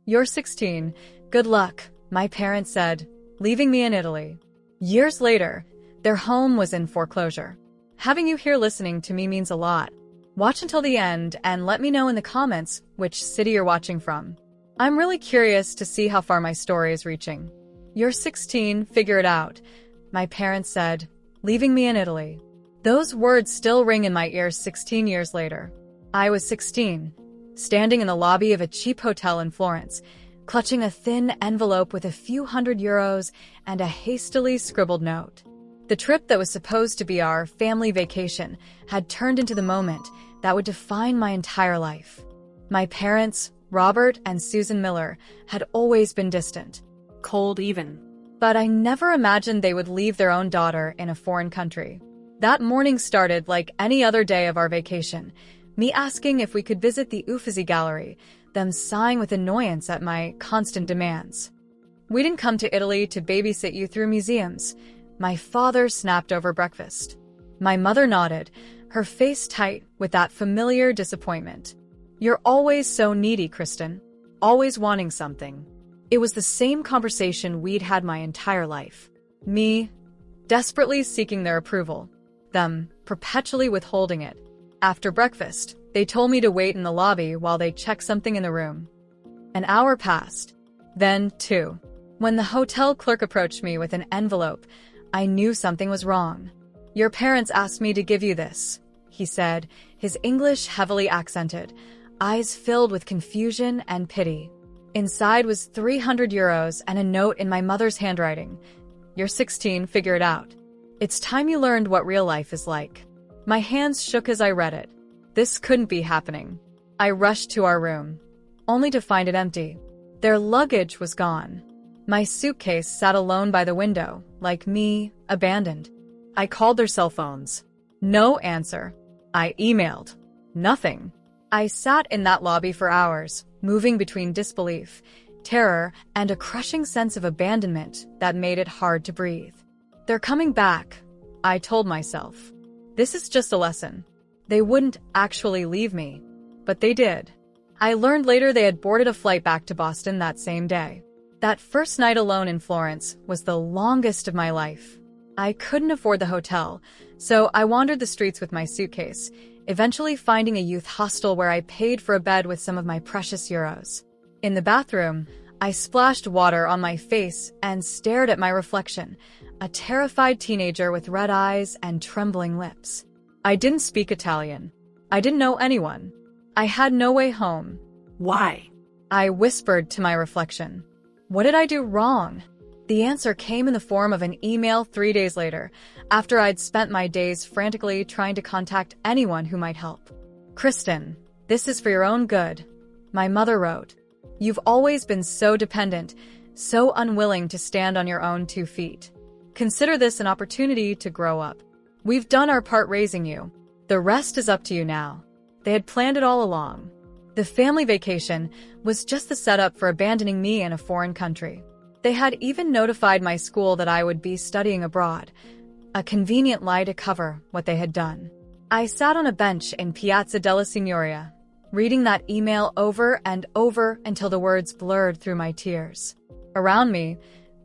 You're 16. Good luck, my parents said, leaving me in Italy. Years later, their home was in foreclosure. Having you here listening to me means a lot. Watch until the end and let me know in the comments which city you're watching from. I'm really curious to see how far my story is reaching. You're 16, figure it out, my parents said, leaving me in Italy. Those words still ring in my ears 16 years later. I was 16, standing in the lobby of a cheap hotel in Florence, clutching a thin envelope with a few €100 and a hastily scribbled note. The trip that was supposed to be our family vacation had turned into the moment that would define my entire life. My parents, Robert and Susan Miller, had always been distant. Cold even. But I never imagined they would leave their own daughter in a foreign country. That morning started like any other day of our vacation, me asking if we could visit the Uffizi Gallery, them sighing with annoyance at my constant demands. We didn't come to Italy to babysit you through museums, my father snapped over breakfast. My mother nodded, her face tight with that familiar disappointment. You're always so needy, Kristen. Always wanting something. It was the same conversation we'd had my entire life. Me, desperately seeking their approval. Them, perpetually withholding it. After breakfast, they told me to wait in the lobby while they checked something in the room. An hour passed. Then, 2. When the hotel clerk approached me with an envelope, I knew something was wrong. Your parents asked me to give you this, he said, his English heavily accented, eyes filled with confusion and pity. Inside was €300 and a note in my mother's handwriting. You're 16, figure it out. It's time you learned what real life is like. My hands shook as I read it. This couldn't be happening. I rushed to our room, only to find it empty. Their luggage was gone. My suitcase sat alone by the window, like me, abandoned. I called their cell phones. No answer. I emailed. Nothing. I sat in that lobby for hours, moving between disbelief, terror, and a crushing sense of abandonment that made it hard to breathe. They're coming back, I told myself. This is just a lesson. They wouldn't actually leave me. But they did. I learned later they had boarded a flight back to Boston that same day. That first night alone in Florence was the longest of my life. I couldn't afford the hotel, so I wandered the streets with my suitcase, eventually finding a youth hostel where I paid for a bed with some of my precious euros. In the bathroom, I splashed water on my face and stared at my reflection, a terrified teenager with red eyes and trembling lips. I didn't speak Italian. I didn't know anyone. I had no way home. Why? I whispered to my reflection. What did I do wrong? The answer came in the form of an email 3 days later, after I'd spent my days frantically trying to contact anyone who might help. Kristen, this is for your own good, my mother wrote. You've always been so dependent, so unwilling to stand on your own 2 feet. Consider this an opportunity to grow up. We've done our part raising you. The rest is up to you now. They had planned it all along. The family vacation was just the setup for abandoning me in a foreign country. They had even notified my school that I would be studying abroad, a convenient lie to cover what they had done. I sat on a bench in Piazza della Signoria, reading that email over and over until the words blurred through my tears. Around me,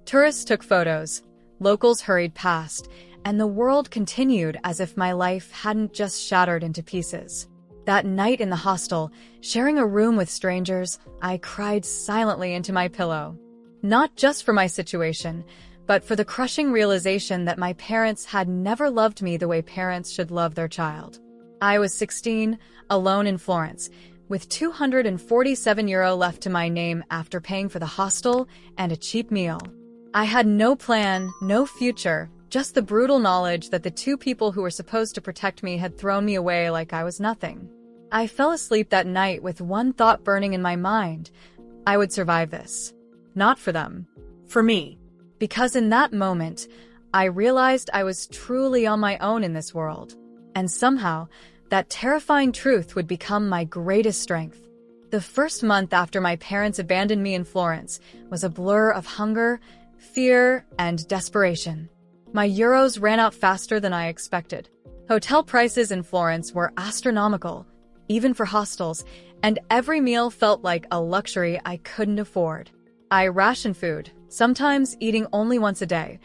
tourists took photos, locals hurried past, and the world continued as if my life hadn't just shattered into pieces. That night in the hostel, sharing a room with strangers, I cried silently into my pillow. Not just for my situation, but for the crushing realization that my parents had never loved me the way parents should love their child. I was 16, alone in Florence, with €247 left to my name after paying for the hostel and a cheap meal. I had no plan, no future, just the brutal knowledge that the 2 people who were supposed to protect me had thrown me away like I was nothing. I fell asleep that night with one thought burning in my mind. I would survive this. Not for them. For me. Because in that moment, I realized I was truly on my own in this world. And somehow, that terrifying truth would become my greatest strength. The first month after my parents abandoned me in Florence was a blur of hunger, fear, and desperation. My euros ran out faster than I expected. Hotel prices in Florence were astronomical, even for hostels, and every meal felt like a luxury I couldn't afford. I rationed food, sometimes eating only once a day,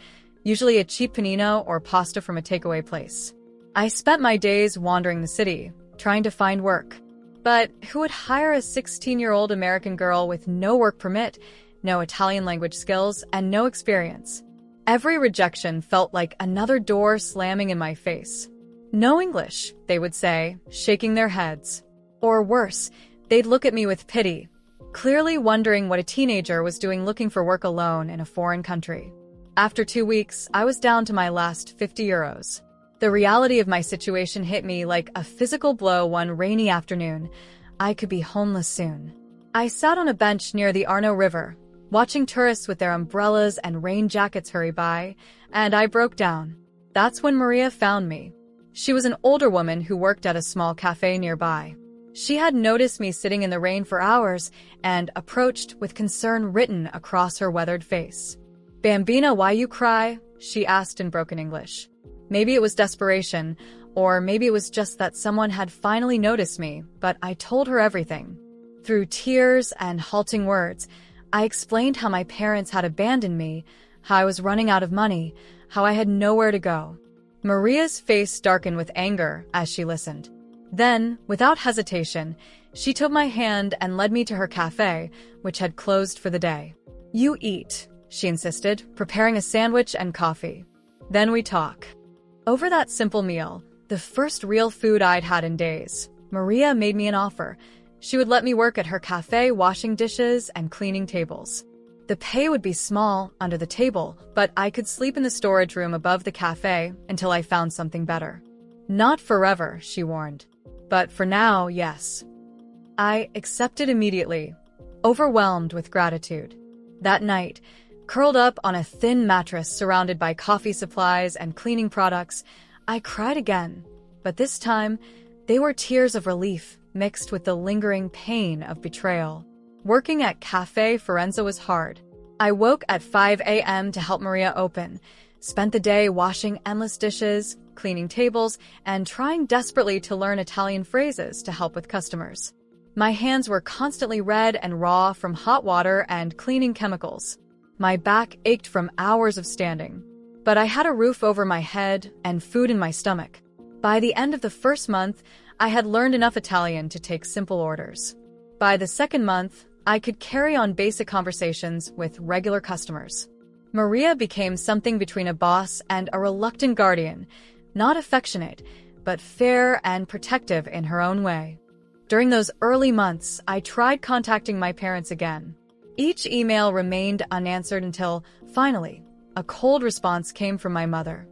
usually a cheap panino or pasta from a takeaway place. I spent my days wandering the city, trying to find work. But who would hire a 16-year-old American girl with no work permit, no Italian language skills, and no experience? Every rejection felt like another door slamming in my face. "No English," they would say, shaking their heads. Or worse, they'd look at me with pity, clearly wondering what a teenager was doing looking for work alone in a foreign country. After 2 weeks, I was down to my last 50 euros. The reality of my situation hit me like a physical blow one rainy afternoon. I could be homeless soon. I sat on a bench near the Arno River, watching tourists with their umbrellas and rain jackets hurry by, and I broke down. That's when Maria found me. She was an older woman who worked at a small cafe nearby. She had noticed me sitting in the rain for hours and approached with concern written across her weathered face. "Bambina, why you cry?" she asked in broken English. Maybe it was desperation, or maybe it was just that someone had finally noticed me, but I told her everything. Through tears and halting words, I explained how my parents had abandoned me, how I was running out of money, how I had nowhere to go. Maria's face darkened with anger as she listened. Then, without hesitation, she took my hand and led me to her cafe, which had closed for the day. "You eat," she insisted, preparing a sandwich and coffee. "Then we talk." Over that simple meal, the first real food I'd had in days, Maria made me an offer. She would let me work at her cafe washing dishes and cleaning tables. The pay would be small under the table, but I could sleep in the storage room above the cafe until I found something better. "Not forever," she warned. "But for now, yes." I accepted immediately, overwhelmed with gratitude. That night, curled up on a thin mattress surrounded by coffee supplies and cleaning products, I cried again, but this time, they were tears of relief mixed with the lingering pain of betrayal. Working at Cafe Forenza was hard. I woke at 5 a.m. to help Maria open, spent the day washing endless dishes, cleaning tables, and trying desperately to learn Italian phrases to help with customers. My hands were constantly red and raw from hot water and cleaning chemicals. My back ached from hours of standing. But I had a roof over my head and food in my stomach. By the end of the first month, I had learned enough Italian to take simple orders. By the second month, I could carry on basic conversations with regular customers. Maria became something between a boss and a reluctant guardian, not affectionate, but fair and protective in her own way. During those early months, I tried contacting my parents again. Each email remained unanswered until, finally, a cold response came from my mother.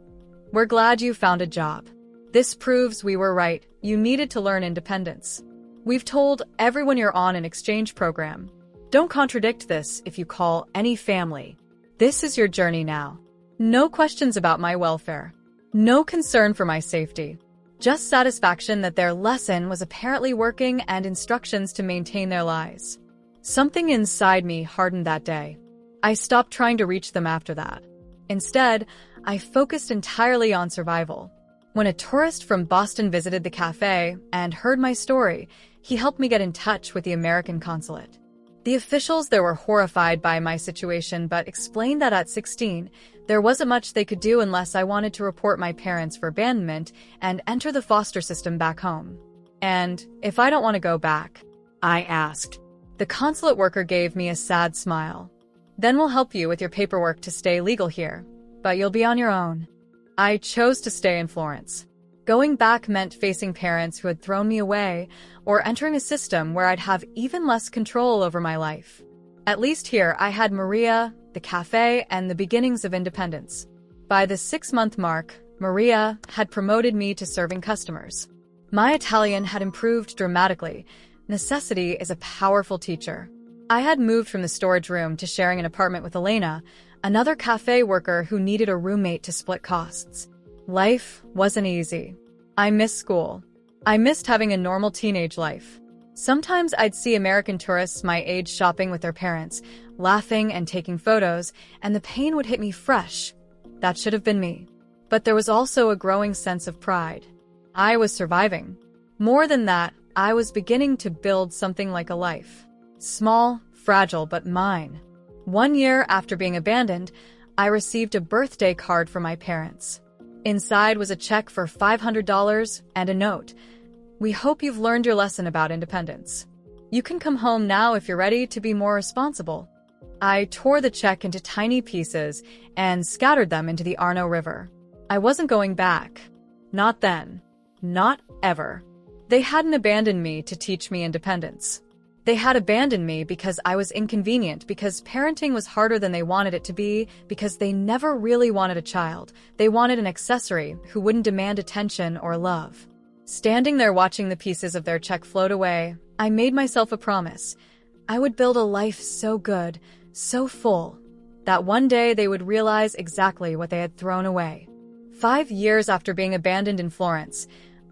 "We're glad you found a job. This proves we were right. You needed to learn independence. We've told everyone you're on an exchange program. Don't contradict this if you call any family. This is your journey now. No questions about my welfare. No concern for my safety. Just satisfaction that their lesson was apparently working and instructions to maintain their lies." Something inside me hardened that day. I stopped trying to reach them after that. Instead, I focused entirely on survival. When a tourist from Boston visited the cafe and heard my story, he helped me get in touch with the American consulate. The officials there were horrified by my situation but explained that at 16, there wasn't much they could do unless I wanted to report my parents for abandonment and enter the foster system back home. "And if I don't want to go back?" I asked. The consulate worker gave me a sad smile. "Then we'll help you with your paperwork to stay legal here, but you'll be on your own." I chose to stay in Florence. Going back meant facing parents who had thrown me away, or entering a system where I'd have even less control over my life. At least here, I had Maria, the cafe, and the beginnings of independence. By the 6-month mark, Maria had promoted me to serving customers. My Italian had improved dramatically. Necessity is a powerful teacher. I had moved from the storage room to sharing an apartment with Elena, another cafe worker who needed a roommate to split costs. Life wasn't easy. I missed school. I missed having a normal teenage life. Sometimes I'd see American tourists my age shopping with their parents, laughing and taking photos, and the pain would hit me fresh. That should have been me. But there was also a growing sense of pride. I was surviving. More than that, I was beginning to build something like a life. Small, fragile, but mine. 1 year after being abandoned, I received a birthday card from my parents. Inside was a check for $500 and a note. "We hope you've learned your lesson about independence. You can come home now if you're ready to be more responsible." I tore the check into tiny pieces and scattered them into the Arno River. I wasn't going back. Not then. Not ever. They hadn't abandoned me to teach me independence. They had abandoned me because I was inconvenient, because parenting was harder than they wanted it to be, because they never really wanted a child. They wanted an accessory who wouldn't demand attention or love. Standing there watching the pieces of their check float away, I made myself a promise. I would build a life so good, so full, that one day they would realize exactly what they had thrown away. 5 years after being abandoned in Florence,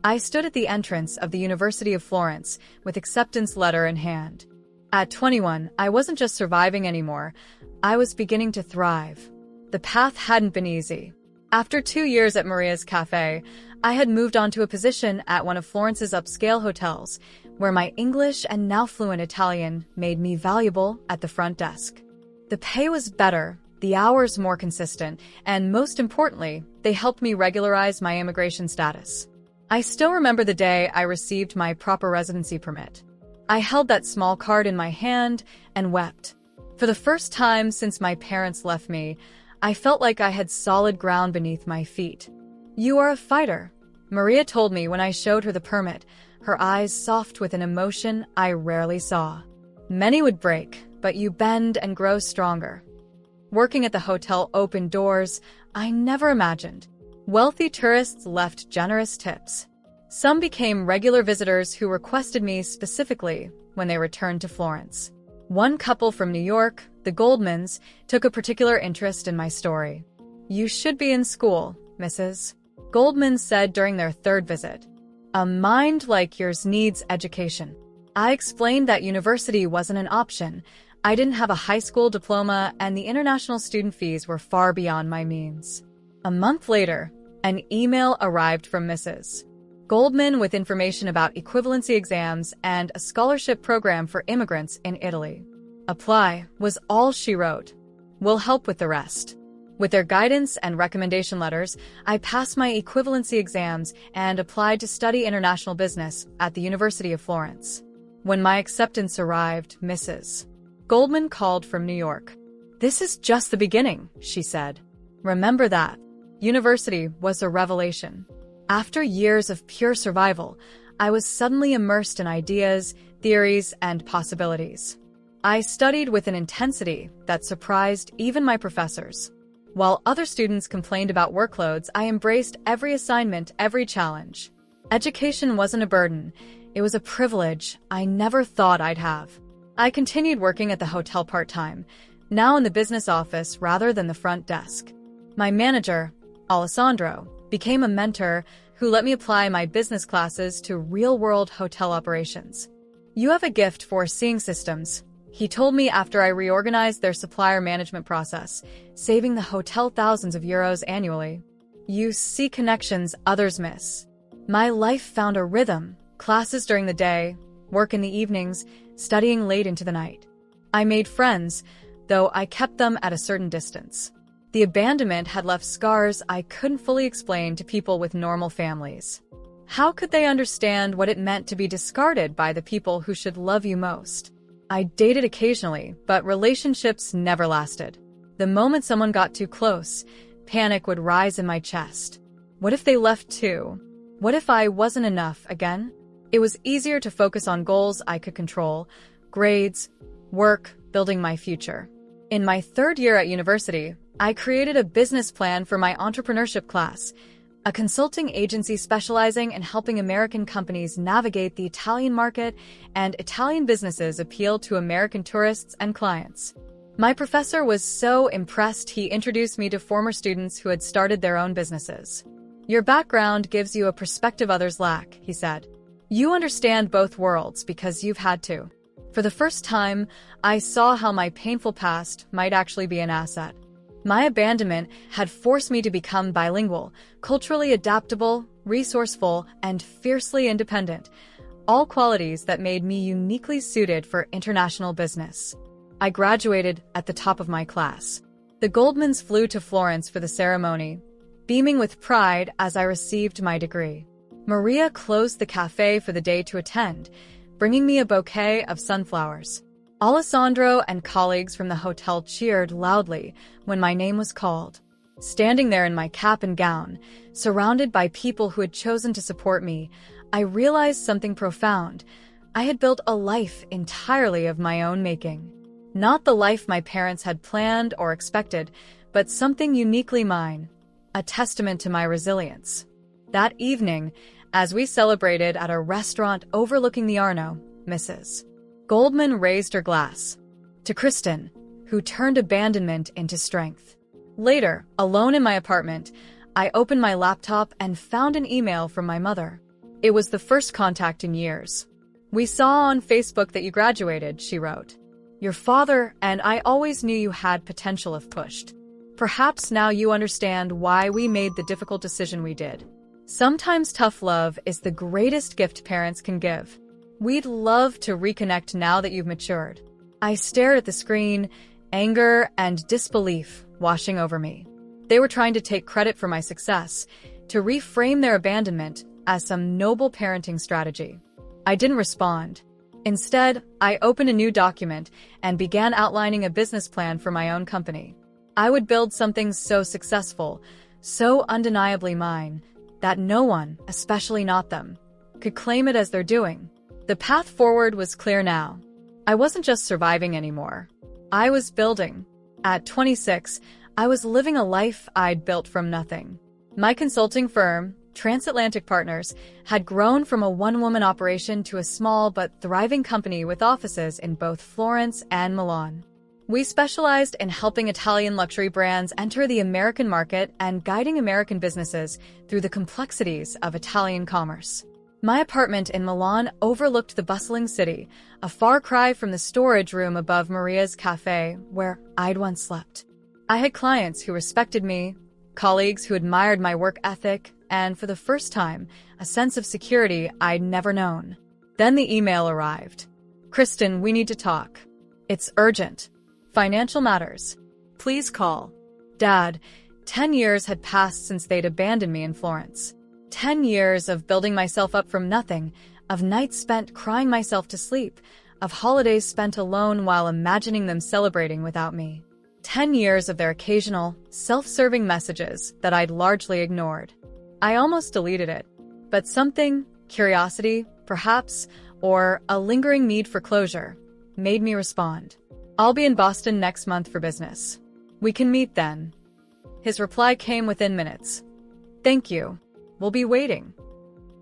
I stood at the entrance of the University of Florence with acceptance letter in hand. At 21, I wasn't just surviving anymore, I was beginning to thrive. The path hadn't been easy. After 2 years at Maria's Cafe, I had moved on to a position at one of Florence's upscale hotels, where my English and now fluent Italian made me valuable at the front desk. The pay was better, the hours more consistent, and most importantly, they helped me regularize my immigration status. I still remember the day I received my proper residency permit. I held that small card in my hand and wept. For the first time since my parents left me, I felt like I had solid ground beneath my feet. "You are a fighter," Maria told me when I showed her the permit, her eyes soft with an emotion I rarely saw. "Many would break, but you bend and grow stronger." Working at the hotel opened doors I never imagined. Wealthy tourists left generous tips. Some became regular visitors who requested me specifically when they returned to Florence. One couple from New York, the Goldmans, took a particular interest in my story. "You should be in school, Mrs. Goldman said during their third visit. "A mind like yours needs education." I explained that university wasn't an option. I didn't have a high school diploma, and the international student fees were far beyond my means. A month later, an email arrived from Mrs. Goldman with information about equivalency exams and a scholarship program for immigrants in Italy. "Apply," was all she wrote. "We'll help with the rest." With their guidance and recommendation letters, I passed my equivalency exams and applied to study international business at the University of Florence. When my acceptance arrived, Mrs. Goldman called from New York. "This is just the beginning," she said. "Remember that. University was a revelation." After years of pure survival, I was suddenly immersed in ideas, theories, and possibilities. I studied with an intensity that surprised even my professors. While other students complained about workloads, I embraced every assignment, every challenge. Education wasn't a burden. It was a privilege I never thought I'd have. I continued working at the hotel part-time, now in the business office rather than the front desk. My manager, Alessandro, became a mentor who let me apply my business classes to real-world hotel operations. "You have a gift for seeing systems," he told me after I reorganized their supplier management process, saving the hotel thousands of euros annually. "You see connections others miss." My life found a rhythm, classes during the day, work in the evenings, studying late into the night. I made friends, though I kept them at a certain distance. The abandonment had left scars I couldn't fully explain to people with normal families. How could they understand what it meant to be discarded by the people who should love you most? I dated occasionally, but relationships never lasted. The moment someone got too close, panic would rise in my chest. What if they left too? What if I wasn't enough again? It was easier to focus on goals I could control, grades, work, building my future. In my third year at university, I created a business plan for my entrepreneurship class, a consulting agency specializing in helping American companies navigate the Italian market and Italian businesses appeal to American tourists and clients. My professor was so impressed he introduced me to former students who had started their own businesses. "Your background gives you a perspective others lack," he said. "You understand both worlds because you've had to." For the first time, I saw how my painful past might actually be an asset. My abandonment had forced me to become bilingual, culturally adaptable, resourceful, and fiercely independent. all qualities that made me uniquely suited for international business. I graduated at the top of my class. The Goldmans flew to Florence for the ceremony, beaming with pride as I received my degree. Maria closed the cafe for the day to attend, bringing me a bouquet of sunflowers. Alessandro and colleagues from the hotel cheered loudly when my name was called. Standing there in my cap and gown, surrounded by people who had chosen to support me, I realized something profound. I had built a life entirely of my own making. Not the life my parents had planned or expected, but something uniquely mine, a testament to my resilience. That evening, as we celebrated at a restaurant overlooking the Arno, Mrs. Goldman raised her glass. To Kristen, who turned abandonment into strength. Later, alone in my apartment, I opened my laptop and found an email from my mother. It was the first contact in years. "We saw on Facebook that you graduated," she wrote. "Your father and I always knew you had potential if pushed. Perhaps now you understand why we made the difficult decision we did. Sometimes tough love is the greatest gift parents can give. We'd love to reconnect now that you've matured." I stared at the screen, anger and disbelief washing over me. They were trying to take credit for my success, to reframe their abandonment as some noble parenting strategy. I didn't respond. Instead, I opened a new document and began outlining a business plan for my own company. I would build something so successful, so undeniably mine, that no one, especially not them, could claim it as their doing. The path forward was clear now. I wasn't just surviving anymore. I was building. At 26, I was living a life I'd built from nothing. My consulting firm, Transatlantic Partners, had grown from a one-woman operation to a small but thriving company with offices in both Florence and Milan. We specialized in helping Italian luxury brands enter the American market and guiding American businesses through the complexities of Italian commerce. My apartment in Milan overlooked the bustling city, a far cry from the storage room above Maria's cafe, where I'd once slept. I had clients who respected me, colleagues who admired my work ethic, and for the first time, a sense of security I'd never known. Then the email arrived. "Kristen, we need to talk. It's urgent. Financial matters. Please call." Dad, 10 years had passed since they'd abandoned me in Florence. 10 years of building myself up from nothing, of nights spent crying myself to sleep, of holidays spent alone while imagining them celebrating without me. 10 years of their occasional, self-serving messages that I'd largely ignored. I almost deleted it, but something, curiosity, perhaps, or a lingering need for closure, made me respond. "I'll be in Boston next month for business. We can meet then." His reply came within minutes. "Thank you. We'll be waiting."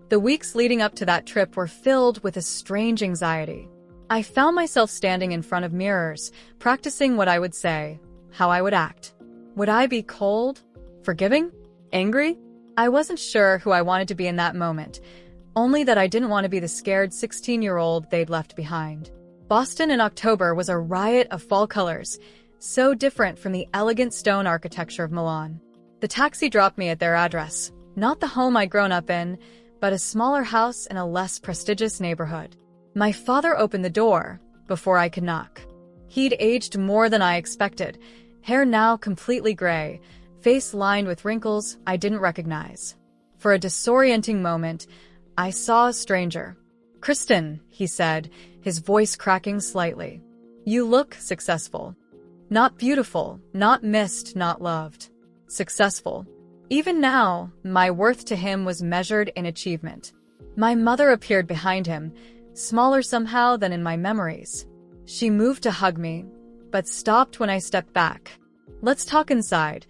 The weeks leading up to that trip were filled with a strange anxiety. I found myself standing in front of mirrors, practicing what I would say, how I would act. Would I be cold? Forgiving? Angry? I wasn't sure who I wanted to be in that moment, only that I didn't want to be the scared 16-year-old they'd left behind. Boston in October was a riot of fall colors, so different from the elegant stone architecture of Milan. The taxi dropped me at their address, not the home I'd grown up in, but a smaller house in a less prestigious neighborhood. My father opened the door before I could knock. He'd aged more than I expected, hair now completely gray, face lined with wrinkles I didn't recognize. For a disorienting moment, I saw a stranger. "Kristen," he said, his voice cracking slightly. "You look successful. Not beautiful, not missed, not loved. Successful." Even now, my worth to him was measured in achievement. My mother appeared behind him, smaller somehow than in my memories. She moved to hug me, but stopped when I stepped back. "Let's talk inside,"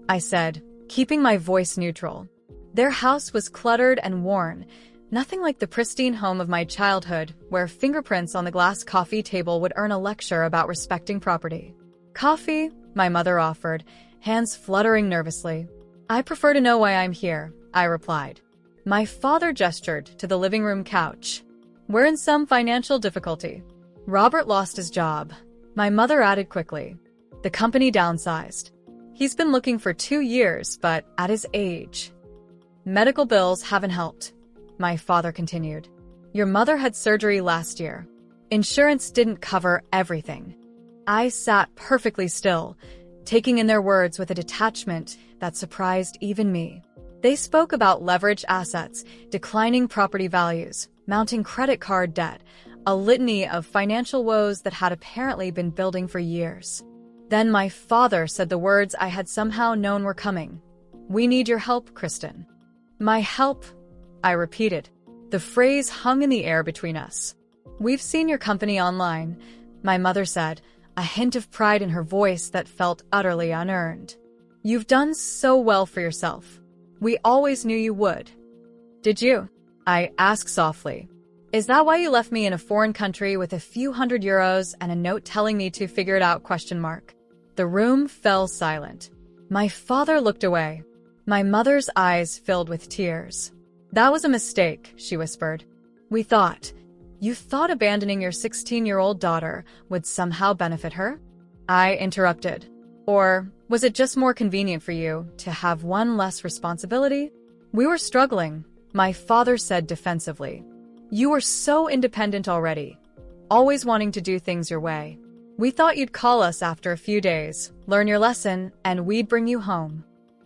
I said, keeping my voice neutral. Their house was cluttered and worn, nothing like the pristine home of my childhood, where fingerprints on the glass coffee table would earn a lecture about respecting property. "Coffee?" my mother offered, hands fluttering nervously. "I prefer to know why I'm here," I replied. My father gestured to the living room couch. "We're in some financial difficulty. Robert lost his job." My mother added quickly. "The company downsized. He's been looking for 2 years, but at his age. Medical bills haven't helped," my father continued. Your mother had surgery last year. Insurance didn't cover everything. I sat perfectly still, taking in their words with a detachment that surprised even me. They spoke about leveraged assets, declining property values, mounting credit card debt, a litany of financial woes that had apparently been building for years. Then my father said the words I had somehow known were coming. "We need your help, Kristen." "My help," I repeated. The phrase hung in the air between us. "We've seen your company online," my mother said, a hint of pride in her voice that felt utterly unearned. "You've done so well for yourself. We always knew you would." "Did you?" I asked softly. "Is that why you left me in a foreign country with a few €100 and a note telling me to figure it out?" The room fell silent. My father looked away. My mother's eyes filled with tears. "That was a mistake," she whispered. You thought abandoning your 16-year-old daughter would somehow benefit her?" I interrupted. "Or was it just more convenient for you to have one less responsibility?" "We were struggling," my father said defensively. "You were so independent already, always wanting to do things your way. We thought you'd call us after a few days, learn your lesson, and we'd bring you home."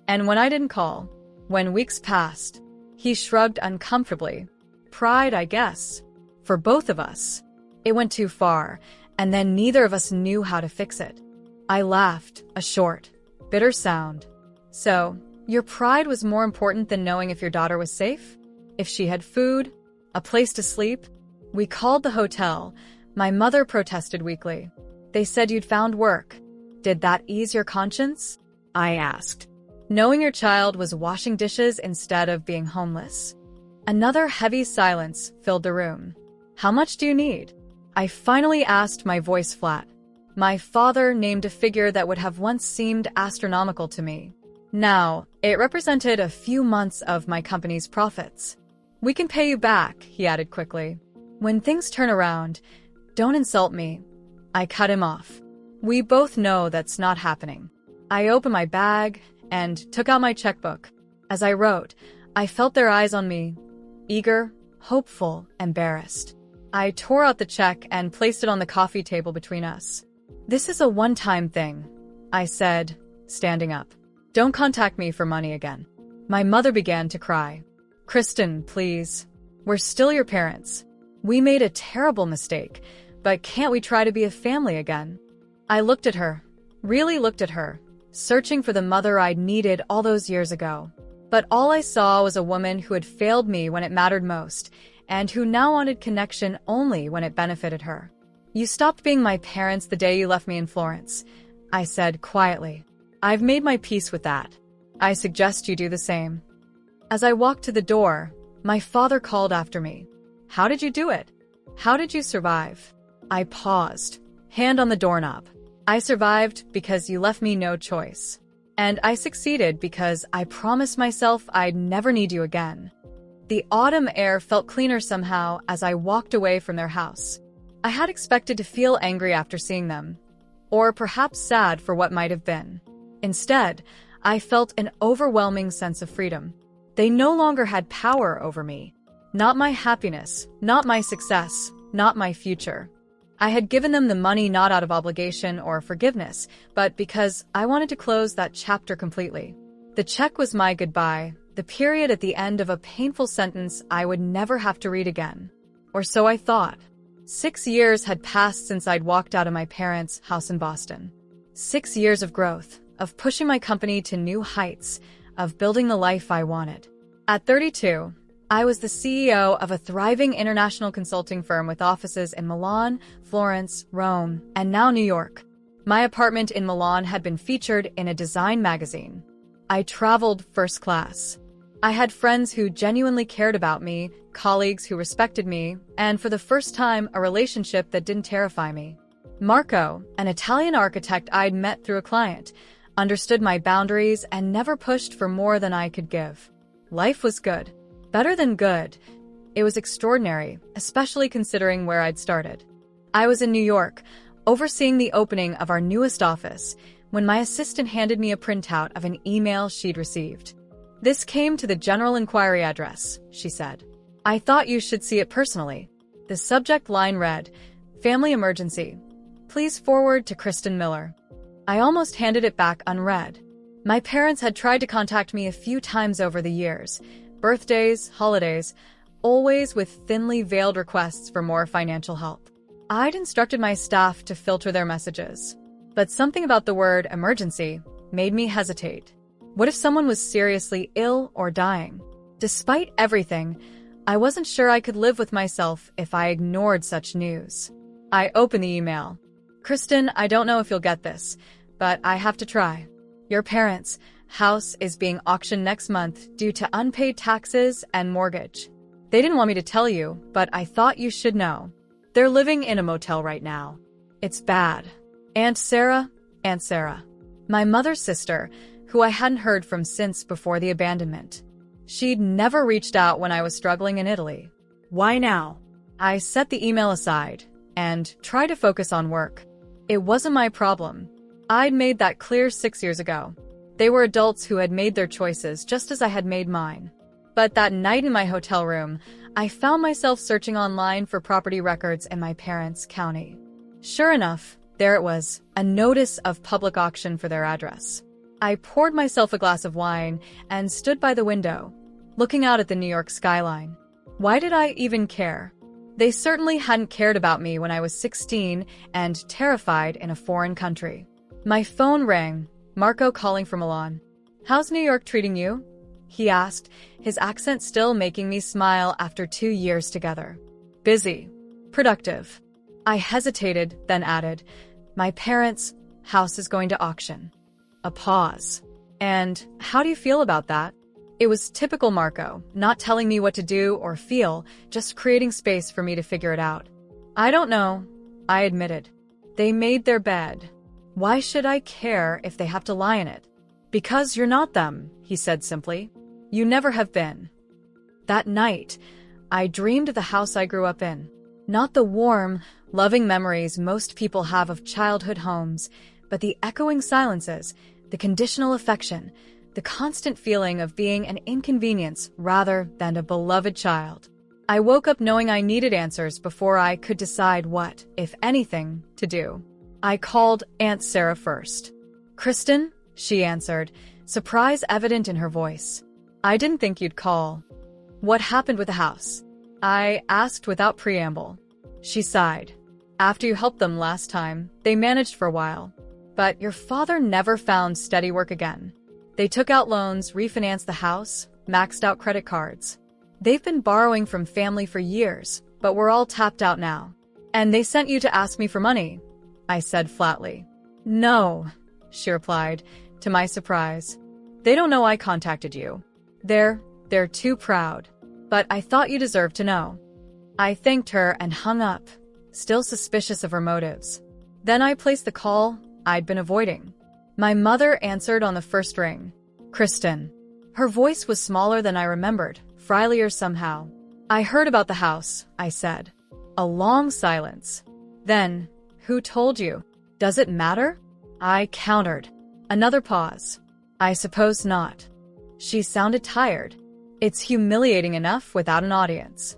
And when I didn't call, when weeks passed, he shrugged uncomfortably. "Pride, I guess. For both of us. It went too far, and then neither of us knew how to fix it." I laughed, a short, bitter sound. "So, your pride was more important than knowing if your daughter was safe? If she had food? A place to sleep?" "We called the hotel," my mother protested weakly. "They said you'd found work. Did that ease your conscience?" I asked. "Knowing your child was washing dishes instead of being homeless." Another heavy silence filled the room. "How much do you need?" I finally asked, my voice flat. My father named a figure that would have once seemed astronomical to me. Now, it represented a few months of my company's profits. "We can pay you back," he added quickly. "When things turn around, don't insult me." I cut him off. "We both know that's not happening." I opened my bag and took out my checkbook. As I wrote, I felt their eyes on me, eager, hopeful, embarrassed. I tore out the check and placed it on the coffee table between us. "This is a one-time thing," I said, standing up. "Don't contact me for money again." My mother began to cry. "Kristen, please. We're still your parents. We made a terrible mistake, but can't we try to be a family again?" I looked at her, really looked at her, searching for the mother I'd needed all those years ago. But all I saw was a woman who had failed me when it mattered most, and who now wanted connection only when it benefited her. "You stopped being my parents the day you left me in Florence," I said quietly. "I've made my peace with that. I suggest you do the same." As I walked to the door, my father called after me. "How did you do it? How did you survive?" I paused, hand on the doorknob. "I survived because you left me no choice. And I succeeded because I promised myself I'd never need you again." The autumn air felt cleaner somehow as I walked away from their house. I had expected to feel angry after seeing them, or perhaps sad for what might have been. Instead, I felt an overwhelming sense of freedom. They no longer had power over me. Not my happiness, not my success, not my future. I had given them the money not out of obligation or forgiveness, but because I wanted to close that chapter completely. The check was my goodbye, the period at the end of a painful sentence I would never have to read again. Or so I thought. 6 years had passed since I'd walked out of my parents' house in Boston. 6 years of growth, of pushing my company to new heights, of building the life I wanted. At 32, I was the CEO of a thriving international consulting firm with offices in Milan, Florence, Rome, and now New York. My apartment in Milan had been featured in a design magazine. I traveled first class. I had friends who genuinely cared about me, colleagues who respected me, and for the first time, a relationship that didn't terrify me. Marco, an Italian architect I'd met through a client, understood my boundaries and never pushed for more than I could give. Life was good. Better than good. It was extraordinary, especially considering where I'd started. I was in New York, overseeing the opening of our newest office, when my assistant handed me a printout of an email she'd received. "This came to the general inquiry address," she said. I thought you should see it personally. The subject line read, "Family emergency. Please forward to Kristen Miller." I almost handed it back unread. My parents had tried to contact me a few times over the years. Birthdays, holidays, always with thinly veiled requests for more financial help. I'd instructed my staff to filter their messages. But something about the word emergency made me hesitate. What if someone was seriously ill or dying? Despite everything, I wasn't sure I could live with myself if I ignored such news. I opened the email. "Kristen, I don't know if you'll get this, but I have to try. Your parents' house is being auctioned next month due to unpaid taxes and mortgage. They didn't want me to tell you, but I thought you should know. They're living in a motel right now. It's bad. Aunt Sarah, my mother's sister, who I hadn't heard from since before the abandonment. She'd never reached out when I was struggling in Italy. Why now? I set the email aside and tried to focus on work. It wasn't my problem. I'd made that clear 6 years ago. They were adults who had made their choices just as I had made mine. But that night in my hotel room, I found myself searching online for property records in my parents' county. Sure enough, there it was, a notice of public auction for their address. I poured myself a glass of wine and stood by the window, looking out at the New York skyline. Why did I even care? They certainly hadn't cared about me when I was 16 and terrified in a foreign country. My phone rang, Marco calling from Milan. "How's New York treating you?" he asked, his accent still making me smile after 2 years together. "Busy. Productive." I hesitated, then added, "My parents' house is going to auction." A pause. "And how do you feel about that?" It was typical Marco, not telling me what to do or feel, just creating space for me to figure it out. "I don't know," I admitted. "They made their bed. Why should I care if they have to lie in it?" "Because you're not them," he said simply. "You never have been." That night, I dreamed of the house I grew up in. Not the warm, loving memories most people have of childhood homes, but the echoing silences, the conditional affection, the constant feeling of being an inconvenience rather than a beloved child. I woke up knowing I needed answers before I could decide what, if anything, to do. I called Aunt Sarah first. "Kristen," she answered, surprise evident in her voice. "I didn't think you'd call." "What happened with the house?" I asked without preamble. She sighed. "After you helped them last time, they managed for a while. But your father never found steady work again. They took out loans, refinanced the house, maxed out credit cards. They've been borrowing from family for years, but we're all tapped out now. And they sent you to ask me for money," I said flatly. "No," she replied, to my surprise. "They don't know I contacted you. They're too proud. But I thought you deserved to know." I thanked her and hung up, still suspicious of her motives. Then I placed the call I'd been avoiding. My mother answered on the first ring. "Kristen." Her voice was smaller than I remembered, friendlier somehow. "I heard about the house," I said. A long silence. Then, "Who told you? Does it matter?" I countered. Another pause. "I suppose not." She sounded tired. It's humiliating enough without an audience.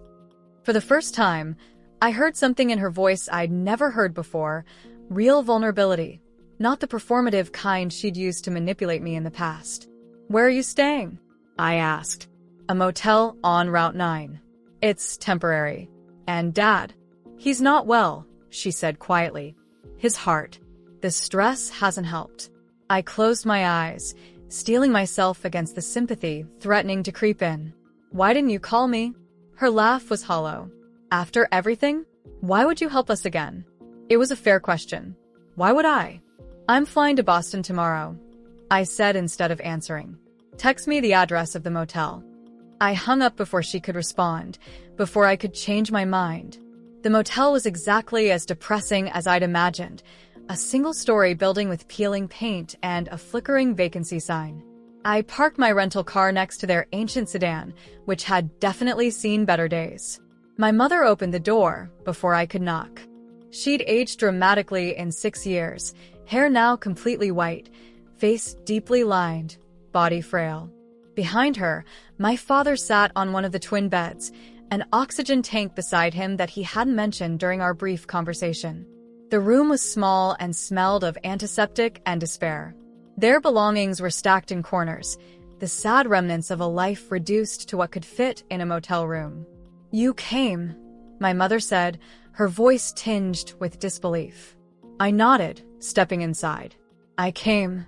For the first time, I heard something in her voice I'd never heard before, real vulnerability, not the performative kind she'd used to manipulate me in the past. "Where are you staying?" I asked. "A motel on Route 9. It's temporary. And Dad? He's not well," she said quietly. "His heart. The stress hasn't helped." I closed my eyes, steeling myself against the sympathy threatening to creep in. "Why didn't you call me?" Her laugh was hollow. "After everything? Why would you help us again?" It was a fair question. Why would I? "I'm flying to Boston tomorrow," I said instead of answering. "Text me the address of the motel." I hung up before she could respond, before I could change my mind. The motel was exactly as depressing as I'd imagined, a single-story building with peeling paint and a flickering vacancy sign. I parked my rental car next to their ancient sedan, which had definitely seen better days. My mother opened the door before I could knock. She'd aged dramatically in 6 years, hair now completely white, face deeply lined, body frail. Behind her, my father sat on one of the twin beds, an oxygen tank beside him that he hadn't mentioned during our brief conversation. The room was small and smelled of antiseptic and despair. Their belongings were stacked in corners, the sad remnants of a life reduced to what could fit in a motel room. "You came," my mother said, her voice tinged with disbelief. I nodded, stepping inside. "I came."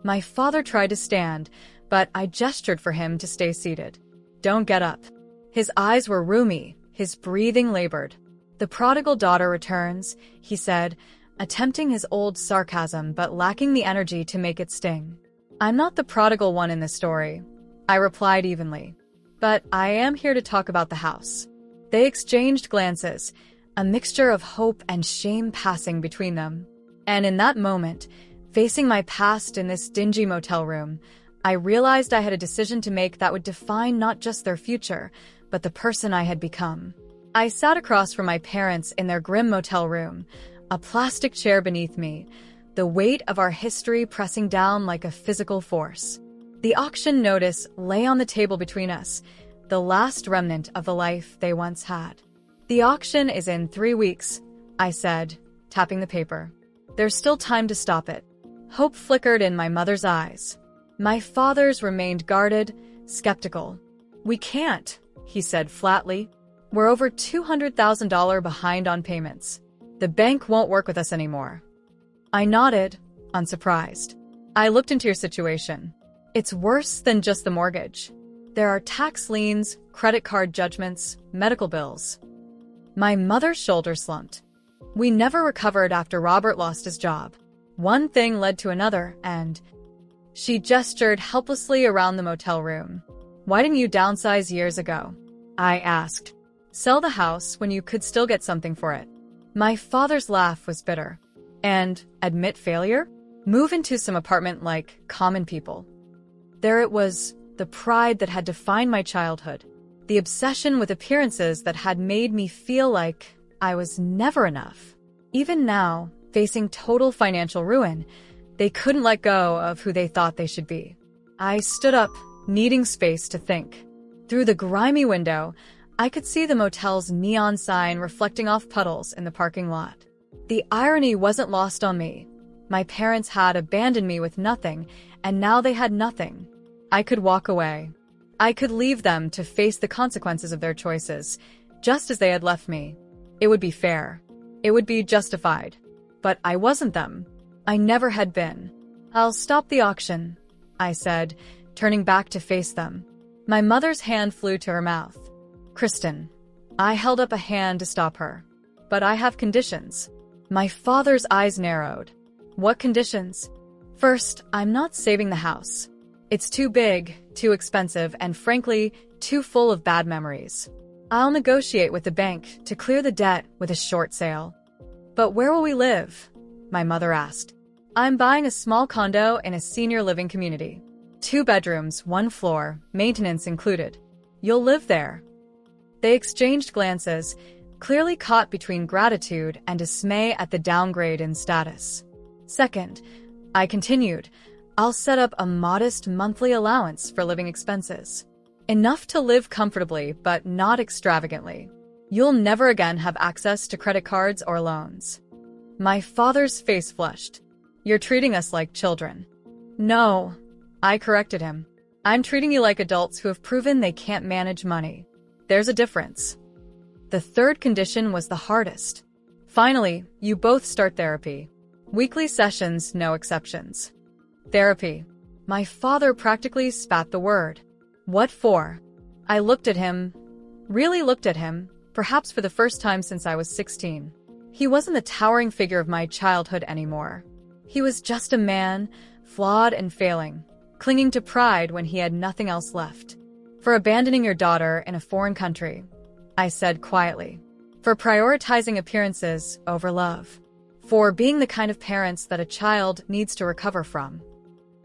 My father tried to stand, but I gestured for him to stay seated. "Don't get up." His eyes were rheumy, his breathing labored. "The prodigal daughter returns," he said, attempting his old sarcasm but lacking the energy to make it sting. "I'm not the prodigal one in this story," I replied evenly. "But I am here to talk about the house." They exchanged glances, a mixture of hope and shame passing between them. And in that moment, facing my past in this dingy motel room, I realized I had a decision to make that would define not just their future, but the person I had become. I sat across from my parents in their grim motel room, a plastic chair beneath me, the weight of our history pressing down like a physical force. The auction notice lay on the table between us, the last remnant of the life they once had. "The auction is in 3 weeks," I said, tapping the paper. "There's still time to stop it." Hope flickered in my mother's eyes. My father's remained guarded, skeptical. "We can't," he said flatly. "We're over $200,000 behind on payments. The bank won't work with us anymore." I nodded, unsurprised. "I looked into your situation. It's worse than just the mortgage. There are tax liens, credit card judgments, medical bills." My mother's shoulders slumped. "We never recovered after Robert lost his job. One thing led to another, and..." She gestured helplessly around the motel room. "Why didn't you downsize years ago?" I asked. "Sell the house when you could still get something for it." My father's laugh was bitter. "And admit failure? Move into some apartment like common people." There it was, the pride that had defined my childhood, the obsession with appearances that had made me feel like I was never enough. Even now, facing total financial ruin, they couldn't let go of who they thought they should be. I stood up, needing space to think. Through the grimy window, I could see the motel's neon sign reflecting off puddles in the parking lot. The irony wasn't lost on me. My parents had abandoned me with nothing, and now they had nothing. I could walk away. I could leave them to face the consequences of their choices, just as they had left me. It would be fair. It would be justified. But I wasn't them. I never had been. "I'll stop the auction," I said, turning back to face them. My mother's hand flew to her mouth. "Kristen." I held up a hand to stop her. "But I have conditions." My father's eyes narrowed. "What conditions?" "First, I'm not saving the house. It's too big, too expensive, and frankly, too full of bad memories. I'll negotiate with the bank to clear the debt with a short sale." "But where will we live?" my mother asked. "I'm buying a small condo in a senior living community. 2 bedrooms, 1 floor, maintenance included. You'll live there." They exchanged glances, clearly caught between gratitude and dismay at the downgrade in status. "Second," I continued, "I'll set up a modest monthly allowance for living expenses. Enough to live comfortably, but not extravagantly. You'll never again have access to credit cards or loans." My father's face flushed. "You're treating us like children." "No," I corrected him. "I'm treating you like adults who have proven they can't manage money. There's a difference." The third condition was the hardest. "Finally, you both start therapy. Weekly sessions, no exceptions." "Therapy." My father practically spat the word. "What for?" I looked at him, really looked at him, perhaps for the first time since I was 16. He wasn't the towering figure of my childhood anymore. He was just a man, flawed and failing, clinging to pride when he had nothing else left. "For abandoning your daughter in a foreign country," I said quietly. "For prioritizing appearances over love. For being the kind of parents that a child needs to recover from."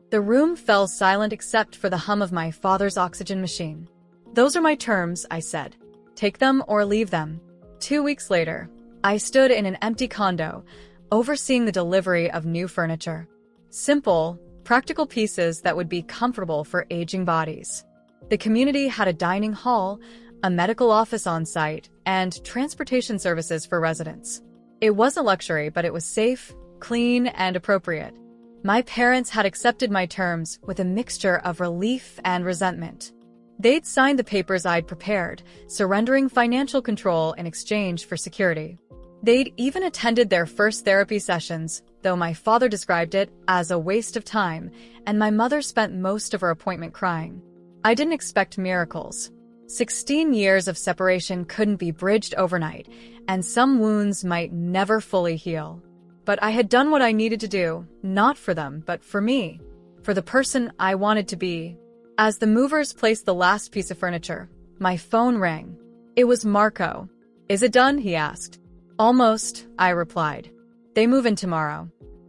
The room fell silent except for the hum of my father's oxygen machine. "Those are my terms," I said. "Take them or leave them." 2 weeks later, I stood in an empty condo, overseeing the delivery of new furniture. Simple, practical pieces that would be comfortable for aging bodies. The community had a dining hall, a medical office on site, and transportation services for residents. It was a luxury, but it was safe, clean, and appropriate. My parents had accepted my terms with a mixture of relief and resentment. They'd signed the papers I'd prepared, surrendering financial control in exchange for security. They'd even attended their first therapy sessions, though my father described it as a waste of time, and my mother spent most of her appointment crying. I didn't expect miracles. 16 years of separation couldn't be bridged overnight, and some wounds might never fully heal. But I had done what I needed to do, not for them, but for me, for the person I wanted to be. As the movers placed the last piece of furniture, my phone rang. It was Marco. "Is it done?" he asked. "Almost," I replied. "They move in tomorrow."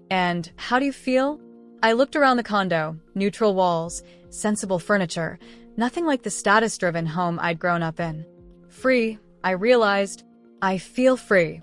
"And how do you feel?" I looked around the condo, neutral walls, sensible furniture, nothing like the status-driven home I'd grown up in. Free, I realized. I feel free.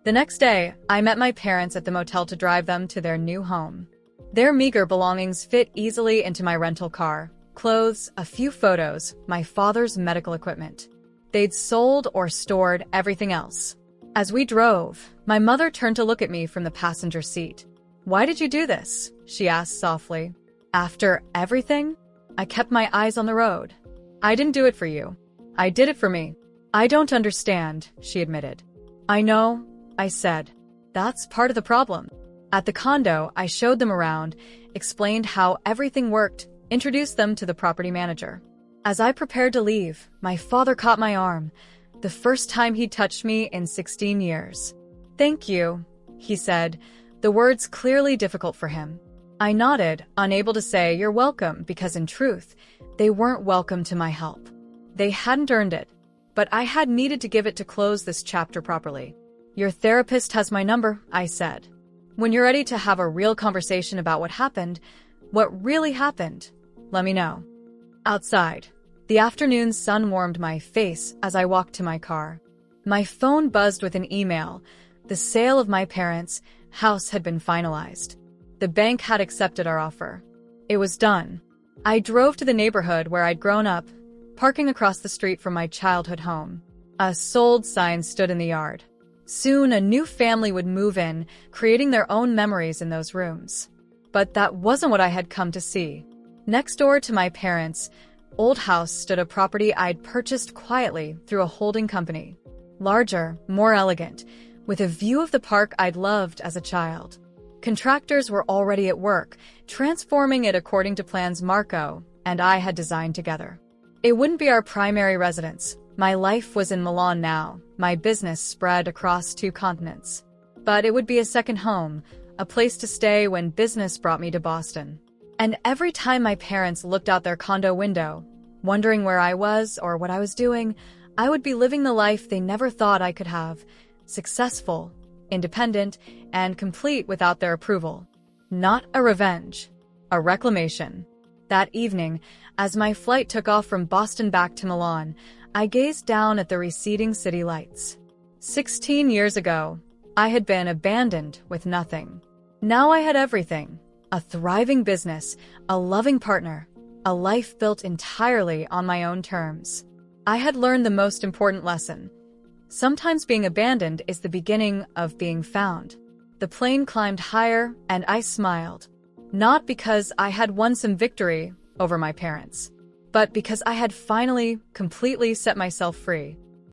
The next day, I met my parents at the motel to drive them to their new home. Their meager belongings fit easily into my rental car. Clothes, a few photos, my father's medical equipment. They'd sold or stored everything else. As we drove, my mother turned to look at me from the passenger seat. "Why did you do this?" she asked softly. "After everything?" I kept my eyes on the road. "I didn't do it for you. I did it for me." "I don't understand," she admitted. "I know," I said. "That's part of the problem." At the condo, I showed them around, explained how everything worked, introduced them to the property manager. As I prepared to leave, my father caught my arm, the first time he'd touched me in 16 years. "Thank you," he said, the words clearly difficult for him. I nodded, unable to say "you're welcome," because in truth, they weren't welcome to my help. They hadn't earned it, but I had needed to give it to close this chapter properly. "Your therapist has my number," I said. "When you're ready to have a real conversation about what happened, what really happened, let me know." Outside, the afternoon sun warmed my face as I walked to my car. My phone buzzed with an email. The sale of my parents' house had been finalized. The bank had accepted our offer. It was done. I drove to the neighborhood where I'd grown up, parking across the street from my childhood home. A sold sign stood in the yard. Soon, a new family would move in, creating their own memories in those rooms. But that wasn't what I had come to see. Next door to my parents' old house stood a property I'd purchased quietly through a holding company. Larger, more elegant, with a view of the park I'd loved as a child. Contractors were already at work, transforming it according to plans Marco and I had designed together. It wouldn't be our primary residence. My life was in Milan now, my business spread across 2 continents. But it would be a second home, a place to stay when business brought me to Boston. And every time my parents looked out their condo window, wondering where I was or what I was doing, I would be living the life they never thought I could have, successful, independent, and complete without their approval. Not a revenge, a reclamation. That evening, as my flight took off from Boston back to Milan, I gazed down at the receding city lights. 16 years ago, I had been abandoned with nothing. Now I had everything. A thriving business, a loving partner, a life built entirely on my own terms. I had learned the most important lesson. Sometimes being abandoned is the beginning of being found. The plane climbed higher, and I smiled. Not because I had won some victory over my parents, but because I had finally, completely set myself free.